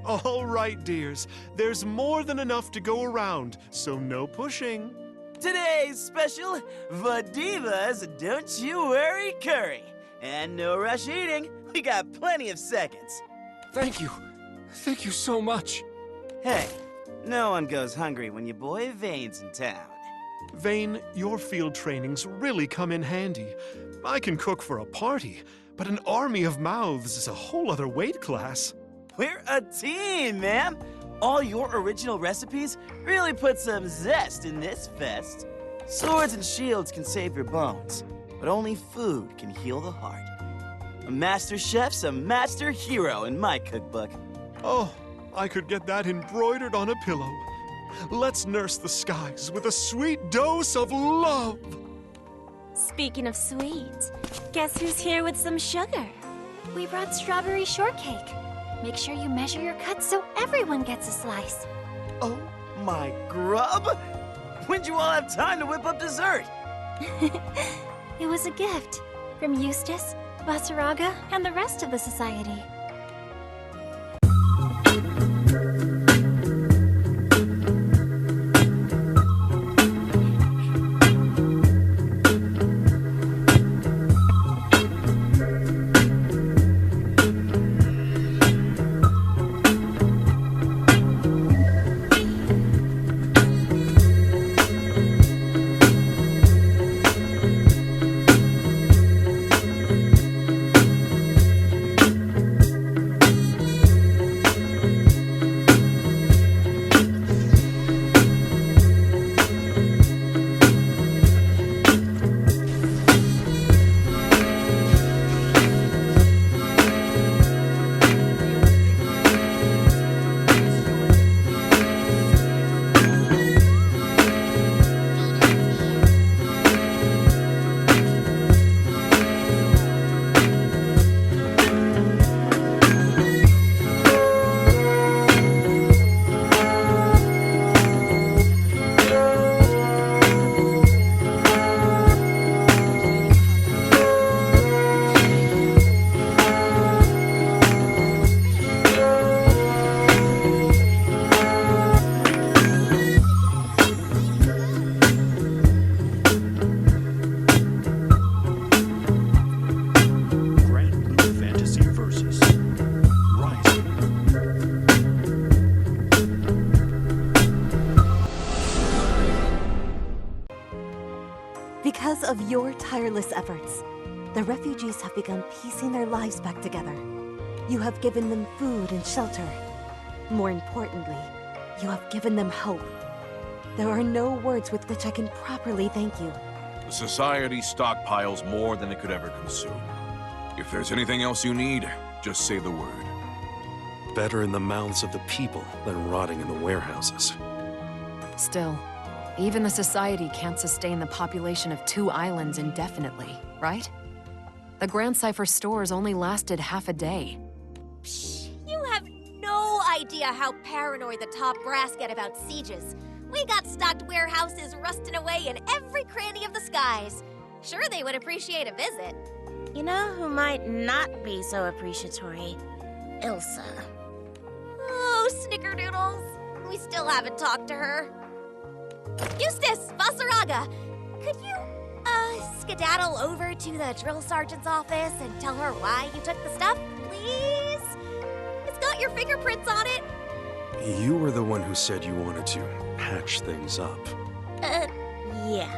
All right, dears. There's more than enough to go around, so no pushing. Today's special, Vadiva's Don't You Worry Curry. And no rush eating, we got plenty of seconds. Thank you. Thank you so much. Hey, no one goes hungry when your boy Vane's in town. Vane, your field trainings really come in handy. I can cook for a party, but an army of mouths is a whole other weight class. We're a team, ma'am. All your original recipes really put some zest in this fest. Swords and shields can save your bones, but only food can heal the heart. A master chef's a master hero in my cookbook. Oh, I could get that embroidered on a pillow. Let's nurse the skies with a sweet dose of love. Speaking of sweet, guess who's here with some sugar? We brought strawberry shortcake. Make sure you measure your cuts so everyone gets a slice. Oh my grub! When'd you all have time to whip up dessert? It was a gift from Eustace, Basaraga, and the rest of the society. Because of your tireless efforts, the refugees have begun piecing their lives back together. You have given them food and shelter. More importantly, you have given them hope. There are no words with which I can properly thank you. The Society stockpiles more than it could ever consume. If there's anything else you need, just say the word. Better in the mouths of the people than rotting in the warehouses. Still, even the Society can't sustain the population of 2 islands indefinitely, right? The Grand Cipher stores only lasted half a day. Psh, you have no idea how paranoid the top brass get about sieges. We got stocked warehouses rusting away in every cranny of the skies. Sure, they would appreciate a visit. You know who might not be so appreciatory? Ilsa. Oh, snickerdoodles. We still haven't talked to her. Eustace, Basaraga, could you, skedaddle over to the drill sergeant's office and tell her why you took the stuff, please? It's got your fingerprints on it. You were the one who said you wanted to patch things up. Yeah.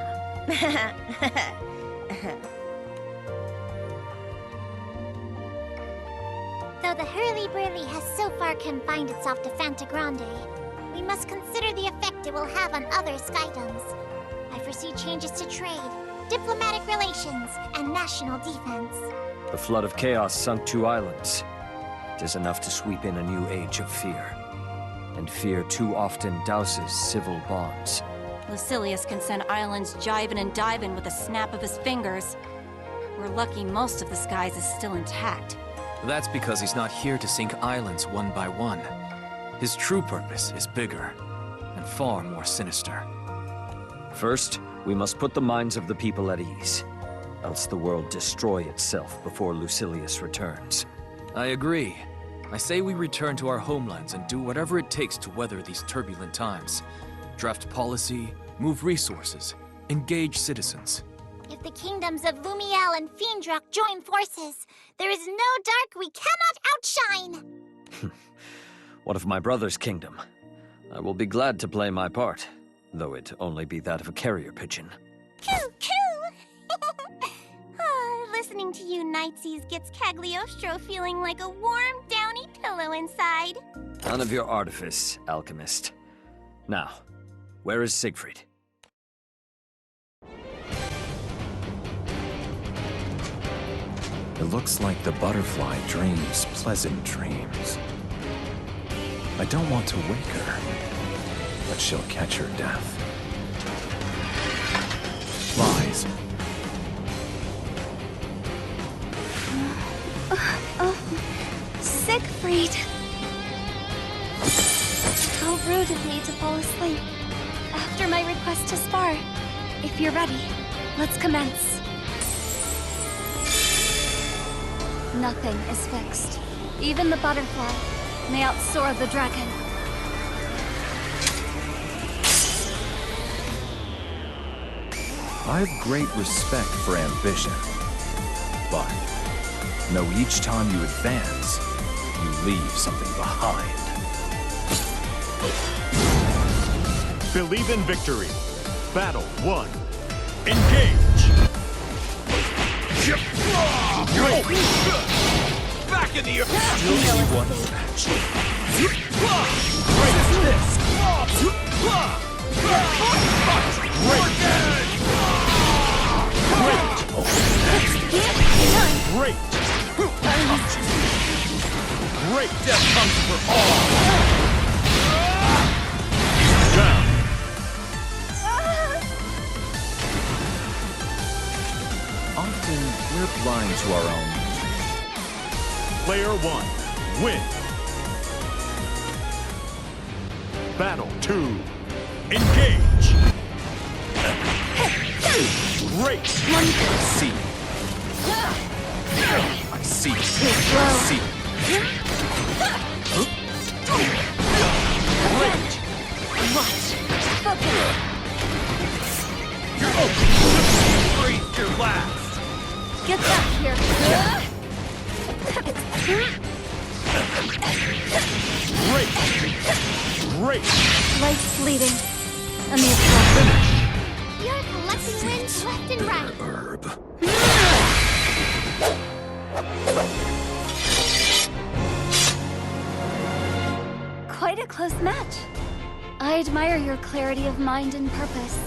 Though the hurly-burly has so far confined itself to Fanta Grande, we must consider the effect it will have on other skydoms. I foresee changes to trade, diplomatic relations, and national defense. The flood of chaos sunk 2 islands. It is enough to sweep in a new age of fear. And fear too often douses civil bonds. Lucilius can send islands jiving and diving with a snap of his fingers. We're lucky most of the skies is still intact. That's because he's not here to sink islands one by one. His true purpose is bigger and far more sinister. First, we must put the minds of the people at ease, else the world destroy itself before Lucilius returns. I agree. I say we return to our homelands and do whatever it takes to weather these turbulent times. Draft policy, move resources, engage citizens. If the kingdoms of Lumiel and Fiendrock join forces, there is no dark we cannot outshine! What of my brother's kingdom? I will be glad to play my part, though it only be that of a carrier pigeon. Coo, coo! Listening to you Nightsies gets Cagliostro feeling like a warm, downy pillow inside. None of your artifice, alchemist. Now, where is Siegfried? It looks like the butterfly dreams pleasant dreams. I don't want to wake her, but she'll catch her death. Lies. Siegfried! How rude of me to fall asleep. After my request to spar. If you're ready, let's commence. Nothing is fixed. Even the butterfly may outsoar the dragon. I have great respect for ambition, but know each time you advance, you leave something behind. Believe in victory. Battle 1. Engage! Back in the air! Still see one match. Great! Great! Death comes for all! Down! Often, we're blind to our own. Player 1, win! Battle 2, engage! Great! See. I see. I see. Great! Breathe your last! Get back here! Great! Great! Life's fleeting. And the Finish! You're collecting wins left and right. Herb. Quite a close match. I admire your clarity of mind and purpose.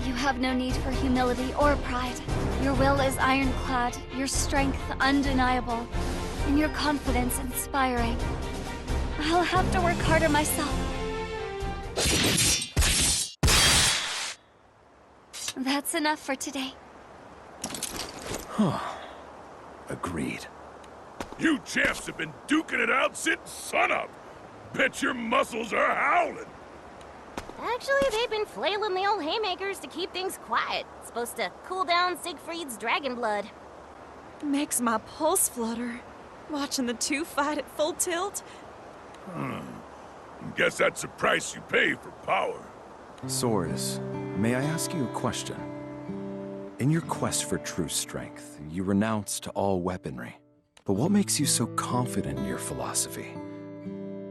You have no need for humility or pride. Your will is ironclad, your strength undeniable, and your confidence inspiring. I'll have to work harder myself. That's enough for today. Agreed. You champs have been duking it out since sunup! Bet your muscles are howling! Actually, they've been flailing the old haymakers to keep things quiet. It's supposed to cool down Siegfried's dragon blood. Makes my pulse flutter. Watching the two fight at full tilt. Guess that's the price you pay for power. Soares, may I ask you a question? In your quest for true strength, you renounced all weaponry. But what makes you so confident in your philosophy?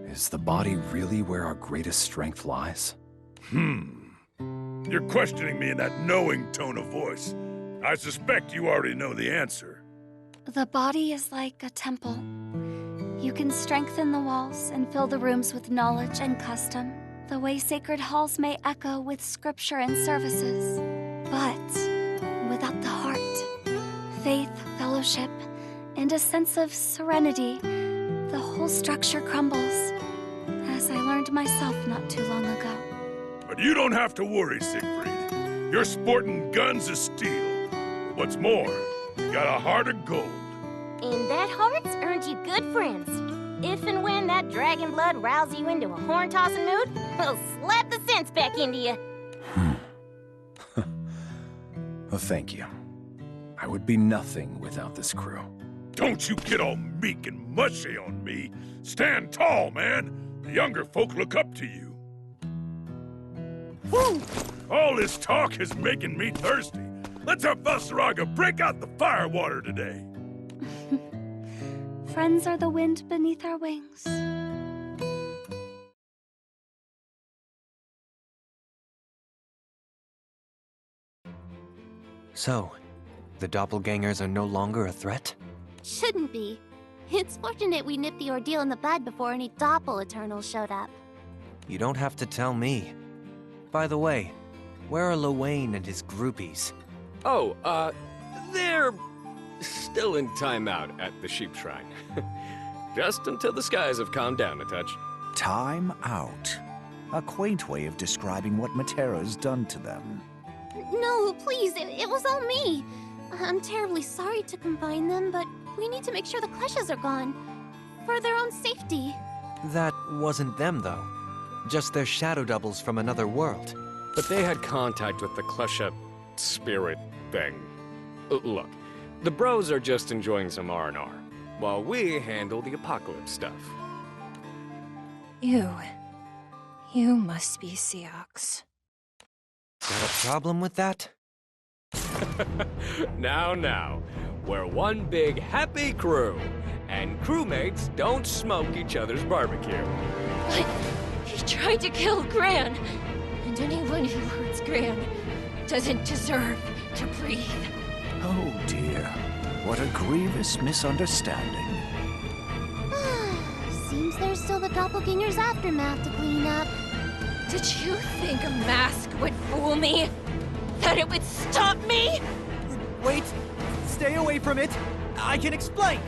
Is the body really where our greatest strength lies? You're questioning me in that knowing tone of voice. I suspect you already know the answer. The body is like a temple. You can strengthen the walls and fill the rooms with knowledge and custom, the way sacred halls may echo with scripture and services. But without the heart, faith, fellowship, and a sense of serenity, the whole structure crumbles, as I learned myself not too long ago. But you don't have to worry, Siegfried. You're sporting guns of steel. What's more, you got a heart of gold. And that heart's earned you good friends. If and when that dragon blood rouses you into a horn-tossing mood, we'll slap the sense back into you. Well, thank you. I would be nothing without this crew. Don't you get all meek and mushy on me. Stand tall, man. The younger folk look up to you. Whew! All this talk is making me thirsty. Let's have Vasaraga break out the firewater today. Friends are the wind beneath our wings. So, the doppelgangers are no longer a threat? Shouldn't be. It's fortunate we nipped the ordeal in the bud before any Doppel Eternals showed up. You don't have to tell me. By the way, where are Lewayne and his groupies? Oh, they're still in timeout at the Sheep Shrine. Just until the skies have calmed down a touch. Time out. A quaint way of describing what Matera's done to them. No, please, it was all me. I'm terribly sorry to combine them, but we need to make sure the Kleshas are gone. For their own safety. That wasn't them, though. Just their shadow doubles from another world. But they had contact with the Klesha spirit thing. Look, the bros are just enjoying some R&R, while we handle the apocalypse stuff. You must be Seox. Got a problem with that? Now, we're one big happy crew, and crewmates don't smoke each other's barbecue. But he tried to kill Gran, and anyone who hurts Gran doesn't deserve to breathe. Oh dear, what a grievous misunderstanding. Seems there's still the Doppelganger's aftermath to clean up. Did you think a mask would fool me? That it would stop me? Wait! Stay away from it! I can explain!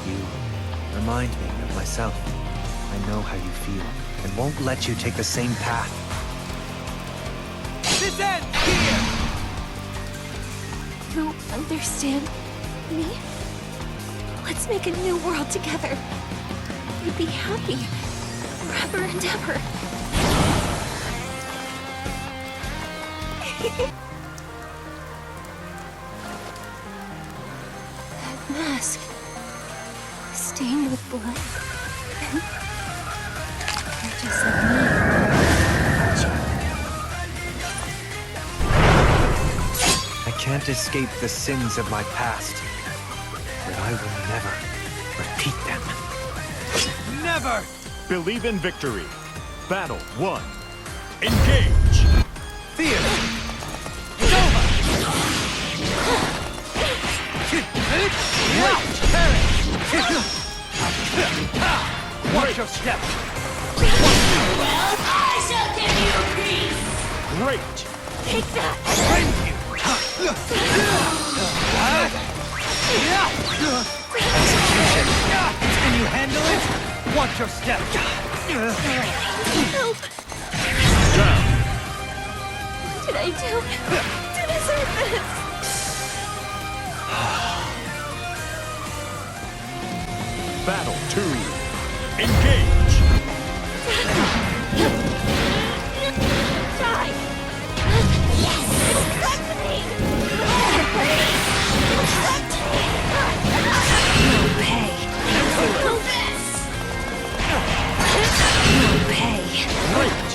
You remind me of myself. I know how you feel, and won't let you take the same path. This ends here! You understand me? Let's make a new world together. We'd be happy forever and ever. That mask, stained with blood. You're just like me. I can't escape the sins of my past, but I will never repeat them. Never! Believe in victory. Battle 1. Engage! Fear! Nova! Watch your step! Well, I shall give you peace! Great! Take that! Thank you! Execution! Can you handle it? Watch your step! Help! Down! What did I do to deserve this? Battle 2. Engage! Die! Yes! Come to me! You'll pay. You'll this! You'll pay. Great!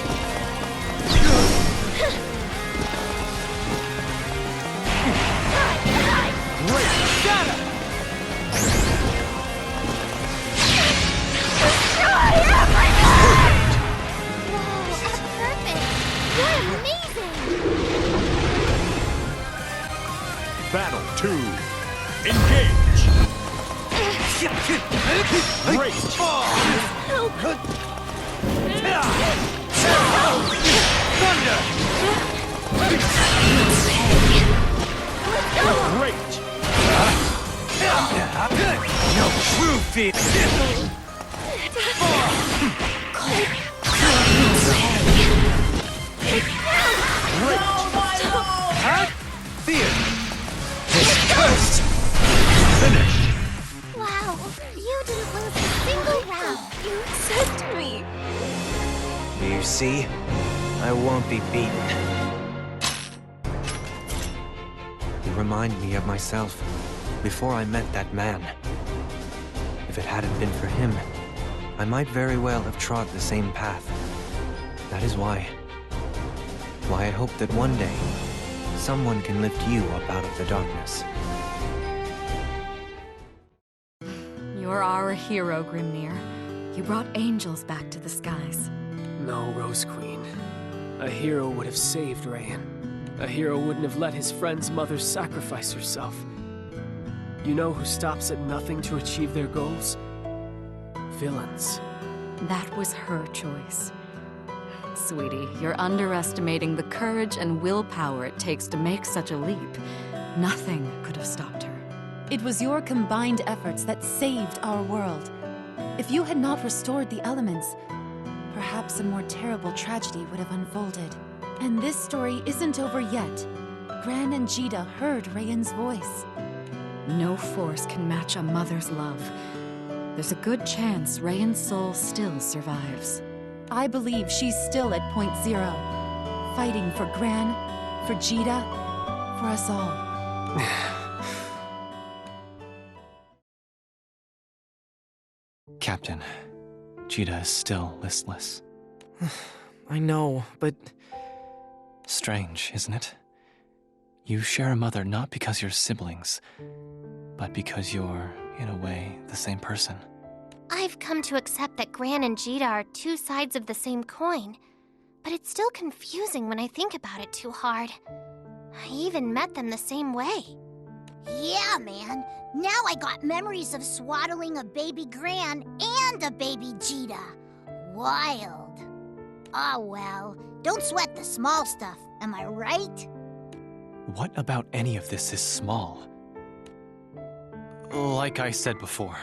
Great! Shadow! Destroy everything! Wow, that's perfect! You're amazing! Battle 2. Engage! Great! Help! Thunder! Great! No true fear! Huh? Fear! This cursed! Finish! Wow, you didn't lose a single round. You accept me. The You see? I won't be beaten. You remind me of myself before I met that man. If it hadn't been for him, I might very well have trod the same path. That is why I hope that one day, someone can lift you up out of the darkness. You're our hero, Grimnir. You brought angels back to the skies. No, Rose Queen. A hero would have saved Rayan. A hero wouldn't have let his friend's mother sacrifice herself. You know who stops at nothing to achieve their goals? Villains. That was her choice. Sweetie, you're underestimating the courage and willpower it takes to make such a leap. Nothing could have stopped her. It was your combined efforts that saved our world. If you had not restored the elements, perhaps a more terrible tragedy would have unfolded. And this story isn't over yet. Gran and Jita heard Rayan's voice. No force can match a mother's love. There's a good chance Rayan's soul still survives. I believe she's still at point zero, fighting for Gran, for Jita, for us all. Captain, Jita is still listless. I know, but... Strange, isn't it? You share a mother not because you're siblings, but because you're, in a way, the same person. I've come to accept that Gran and Jita are two sides of the same coin, but it's still confusing when I think about it too hard. I even met them the same way. Yeah, man. Now I got memories of swaddling a baby Gran and a baby Jita. Wild. Ah, well, don't sweat the small stuff, am I right? What about any of this is small? Like I said before,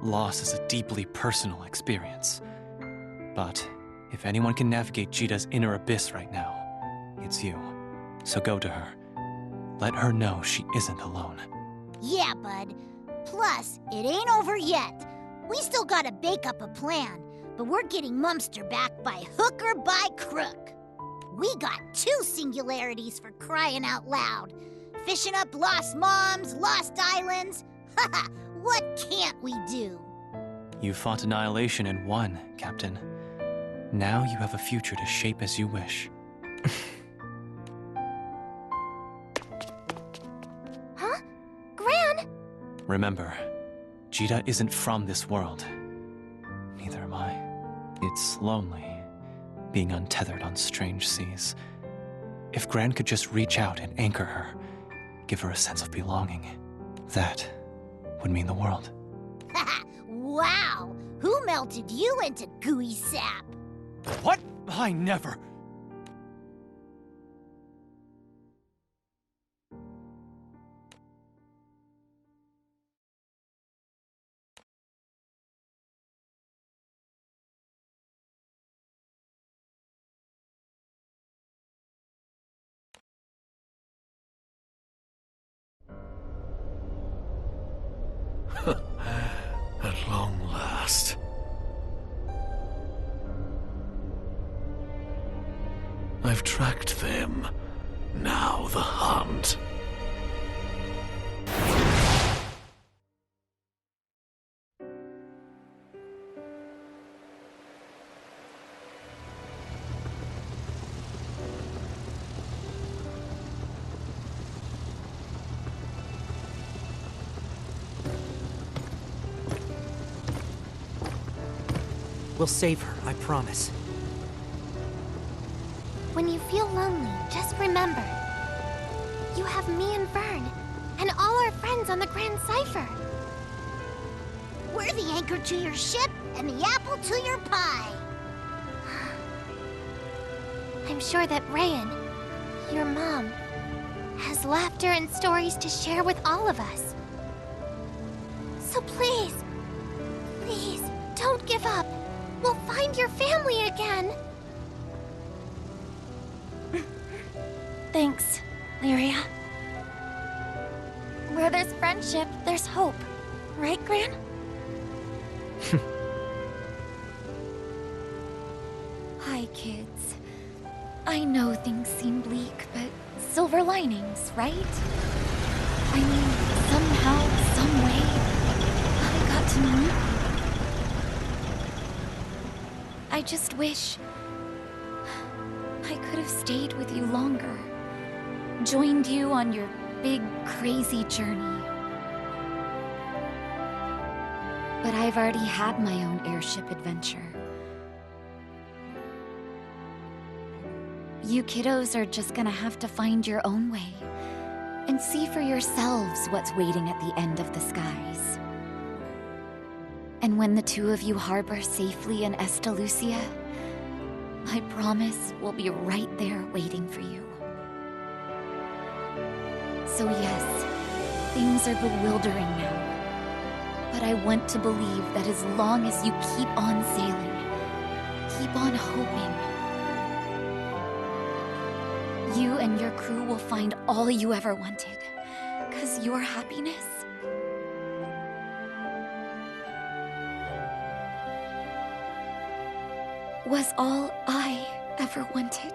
loss is a deeply personal experience. But if anyone can navigate Jita's inner abyss right now, it's you. So go to her. Let her know she isn't alone. Yeah, bud. Plus, it ain't over yet. We still gotta bake up a plan, but we're getting Mumster back by hook or by crook. We got 2 singularities for crying out loud. Fishing up lost moms, lost islands. Haha, what can't we do? You fought annihilation and won, Captain. Now you have a future to shape as you wish. Huh? Gran? Remember, Jita isn't from this world. Neither am I. It's lonely, being untethered on strange seas. If Gran could just reach out and anchor her, give her a sense of belonging, that would mean the world. Wow! Who melted you into gooey sap? What? I never... At long last. I've tracked them. Now the hunt. We'll save her, I promise. When you feel lonely, just remember. You have me and Vern, and all our friends on the Grand Cipher. We're the anchor to your ship and the apple to your pie. I'm sure that Rayan, your mom, has laughter and stories to share with all of us. So please, please, don't give up. We'll find your family again. Thanks, Lyria. Where there's friendship, there's hope. Right, Gran? I Hi, kids. I know things seem bleak, but silver linings, right? I mean, somehow, some way, I got to meet you. I just wish I could have stayed with you longer. Joined you on your big, crazy journey. But I've already had my own airship adventure. You kiddos are just gonna have to find your own way and see for yourselves what's waiting at the end of the skies. And when the two of you harbor safely in Estalucia, I promise we'll be right there waiting for you. So yes, things are bewildering now, but I want to believe that as long as you keep on sailing, keep on hoping, you and your crew will find all you ever wanted, 'cause your happiness was all I ever wanted.